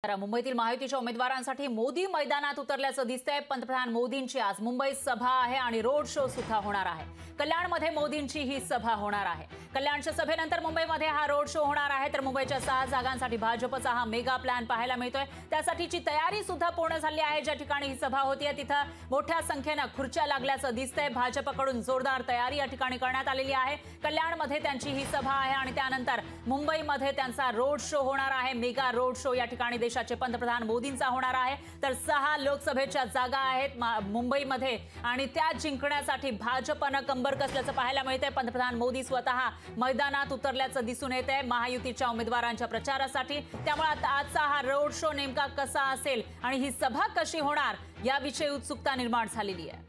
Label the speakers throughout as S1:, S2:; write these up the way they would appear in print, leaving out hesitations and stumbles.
S1: मुंबईतील महायुतीच्या उमेदवारांसाठी मोदी मैदानात उतरल्याचं दिसतंय। पंतप्रधान मोदींची आज मुंबईत सभा आहे आणि रोड शो सुद्धा होणार आहे। कल्याणमध्ये मोदींची ही सभा होणार आहे। कल्याणच्या सभेनंतर मुंबईमध्ये हा रोड शो होणार आहे। तर मुंबईच्या 6 जागांसाठी भाजपचा हा मेगा प्लॅन पाहायला मिळतोय। त्यासाठीची तयारी सुद्धा पूर्ण झाली आहे। ज्या ठिकाणी ही सभा होतीये तिथं मोठ्या संख्येने खुर्च्या लागल्याचं दिसतंय। भाजपकडून जोरदार तयारी या ठिकाणी करण्यात आलेली आहे। कल्याणमध्ये त्यांची ही सभा आहे आणि त्यानंतर मुंबईमध्ये त्यांचा रोड शो होणार आहे। मेगा रोड शो या ठिकाणी देशाचे पंतप्रधान मोदींचा होणार आहे। तर 6 लोकसभेच्या जागा आहेत मुंबईमध्ये आणि त्या जिंकण्यासाठी भाजपनं कंबर कसल्याचं पाहायला मिळतंय। पंतप्रधान मोदी स्वतः मैदानात उतरल्याचं दिसून येतंय महायुतीच्या उमेदवारांच्या प्रचारासाठी। त्यामुळे आजचा हा रोड शो नेमका कसा असेल आणि ही सभा कशी होणार याविषयी उत्सुकता निर्माण झालेली आहे।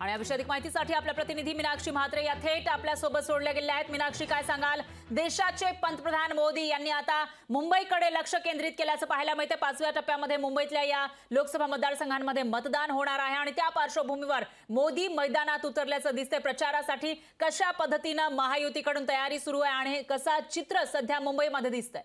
S1: आणि याविषयी अधिक माहितीसाठी आपल्या प्रतिनिधी मीनाक्षी म्हात्रे या थेट आपल्या सोबत जोडल्या गेल्या आहेत। मीनाक्षी, काय सांगाल? देशाचे पंतप्रधान मोदी यांनी आता मुंबईकडे लक्ष केंद्रित केल्याचं पाहायला मिळतं। 5व्या टप्प्यामध्ये मुंबईतल्या या लोकसभा मतदारसंघांमध्ये मतदान होणार आहे आणि त्या पार्श्वभूमीवर मोदी मैदानात उतरल्याचं दिसतंय प्रचारासाठी। कशा पद्धतीने महायुतीकडून तयारी सुरू आहे आणि कसा चित्र सध्या मुंबईमध्ये दिसतंय?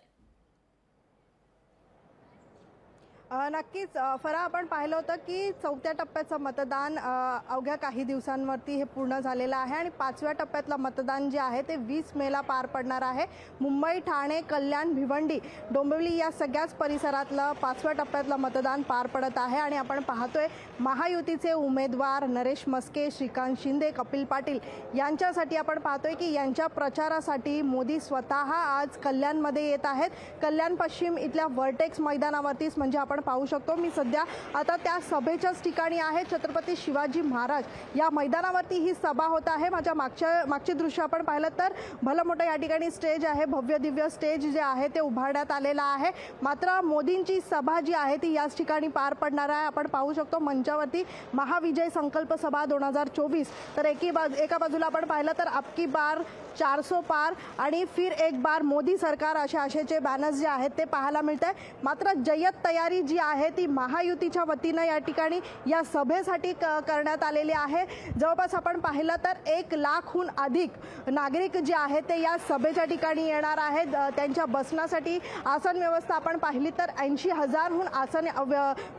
S2: नक्कीच फरा, आपण पाहिलं होतं की 4थ्या टप्प्याचं मतदान अवघ्या काही दिवसांवरती हे पूर्ण झालेलं आहे आणि 5व्या टप्प्यातलं मतदान जे आहे ते 20 मेला पार पडणार आहे। मुंबई, ठाणे, कल्याण, भिवंडी, डोंबिवली या सगळ्याच परिसरातलं 5व्या टप्प्यातलं मतदान पार पडत आहे आणि आपण पाहतोय महायुतीचे उमेदवार नरेश मस्के, श्रीकांत शिंदे, कपिल पाटील यांच्यासाठी आपण पाहतोय की यांच्या प्रचारासाठी मोदी स्वतः आज कल्याणमध्ये येत आहेत। कल्याण पश्चिम इथल्या वर्टेक्स मैदानावरतीच म्हणजे आपण पाहू शकतो। मी सध्या आता त्या सभेच्याच ठिकाणी आहे। छत्रपती शिवाजी महाराज या मैदानावरती ही सभा होत आहे। माझ्या मागचे दृश्य आपण पाहिलं तर भलं मोठं या ठिकाणी स्टेज आहे, भव्य दिव्य स्टेज जे आहे ते उभारण्यात आलेलं आहे। मात्र मोदींची सभा जी आहे ती याच ठिकाणी पार पडणार आहे। आपण पाहू शकतो मंचावरती महाविजय संकल्प सभा 2024, तर एका बाजूला आपण पाहिलं तर अबकी बार 400 पार आणि फिर एक बार मोदी सरकार असे आशेचे बॅनर्स जे आहेत ते पाहायला मिळत आहे। मात्र जय्यत तयारी जी आहे ती महायुतीच्या वतीने या ठिकाणी या सभेसाठी करण्यात आलेली आहे। जवळपास आपण पाहिलं तर 1 लाखहून अधिक नागरिक जे आहेत ते या सभेच्या ठिकाणी येणार आहेत। त्यांच्या बसण्यासाठी आसन व्यवस्था आपण पाहिली तर 80,000हून आसन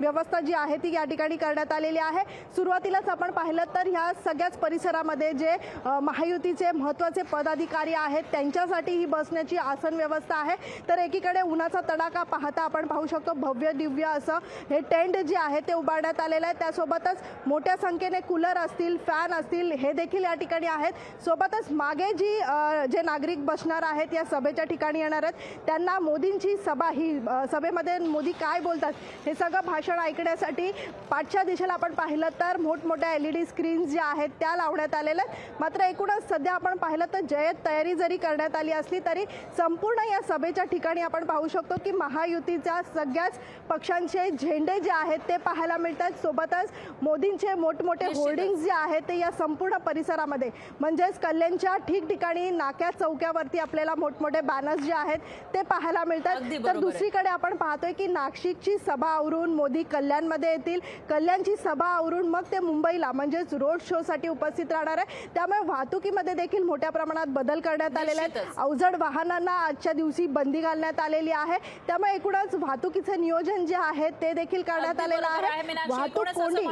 S2: व्यवस्था जी आहे ती या ठिकाणी करण्यात आलेली आहे। सुरुवातीलाच आपण पाहिलं तर ह्या सगळ्याच परिसरामध्ये जे महायुतीचे महत्त्वाचे पदाधिकारी आहेत त्यांच्यासाठी ही बसण्याची आसन व्यवस्था आहे। तर एकीकडे उन्हाचा तडाखा पाहता आपण पाहू शकतो भव्य दिव्य असं हे टेंट जे आहे ते उभारण्यात आलेलं आहे। त्यासोबतच मोठ्या संख्येने कूलर असतील, फॅन असतील हे देखील या ठिकाणी आहेत। सोबतच मागे जे नागरिक बसणार आहेत या सभेच्या ठिकाणी येणार आहेत त्यांना मोदींची सभा ही सभेमध्ये मोदी काय बोलतात हे सगळं भाषण ऐकण्यासाठी पाठच्या दिशेला आपण पाहिलं तर मोठमोठ्या LED स्क्रीन्स ज्या आहेत त्या लावण्यात आलेल्या आहेत। मात्र एकूणच सध्या आपण पाहिलं तर जय्यत तयारी जरी करण्यात आली असली तरी संपूर्ण या सभेच्या ठिकाणी आपण पाहू शकतो की महायुतीच्या सगळ्याच पक्षांचे झेंडे जे आहेत ते पाहायला मिळतात। सोबतच मोदींचे मोठमोठे होर्डिंग्स जे आहेत ते या संपूर्ण परिसरामध्ये म्हणजेच कल्याणच्या ठिकठिकाणी नाक्या चौक्यावरती आपल्याला मोठमोठे बॅनर्स जे आहेत ते पाहायला मिळतात। तर दुसरीकडे आपण पाहतोय की नाशिकची सभा आवरून मोदी कल्याणमध्ये येतील, कल्याणची सभा आवरून मग ते मुंबईला म्हणजेच रोड शो साठी उपस्थित राहणार आहे। त्यामुळे वाहतुकीमध्ये देखील मोठ्या प्रमाणात बदल करण्यात आलेले आहेत। अवजड वाहनांना आजच्या दिवसी बंदी घालण्यात आलेली आहे। त्यामुळे एकूणच वाहतुकीचे नियोजन जे आहे ते देखील करण्यात आलेलं आहे।
S1: वाहतूक कोंडी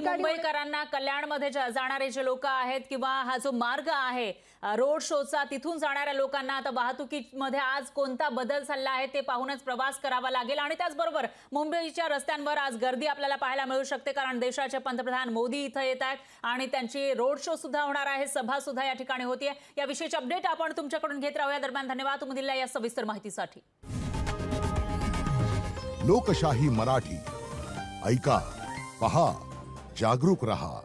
S1: मुंबईकरांना कल्याणमध्ये जाणारे जे लोक आहेत किंवा हा जो मार्ग आहे रोड शोचा तिथून जाणाऱ्या लोकांना आता वाहतुकीमध्ये आज कोणता बदल झाला आहे ते पाहूनच प्रवास करावा लागेल। आणि त्याचबरोबर मुंबईच्या रस्त्यांवर आज गर्दी आपल्याला पाहायला मिळू शकते कारण देशाचे पंतप्रधान मोदी इथे येत आहेत आणि त्यांची रोड शो सुद्धा होणार आहे, सभा सुद्धा या ठिकाणी होतीये। या विषयीचे अपडेट आपण तुमच्याकडून घेत राहूया। दरम्यान धन्यवाद तुम्ही दिलेल्या या सविस्तर माहितीसाठी।
S3: लोकशाही मराठी ऐका, पहा, जागरूक रहा।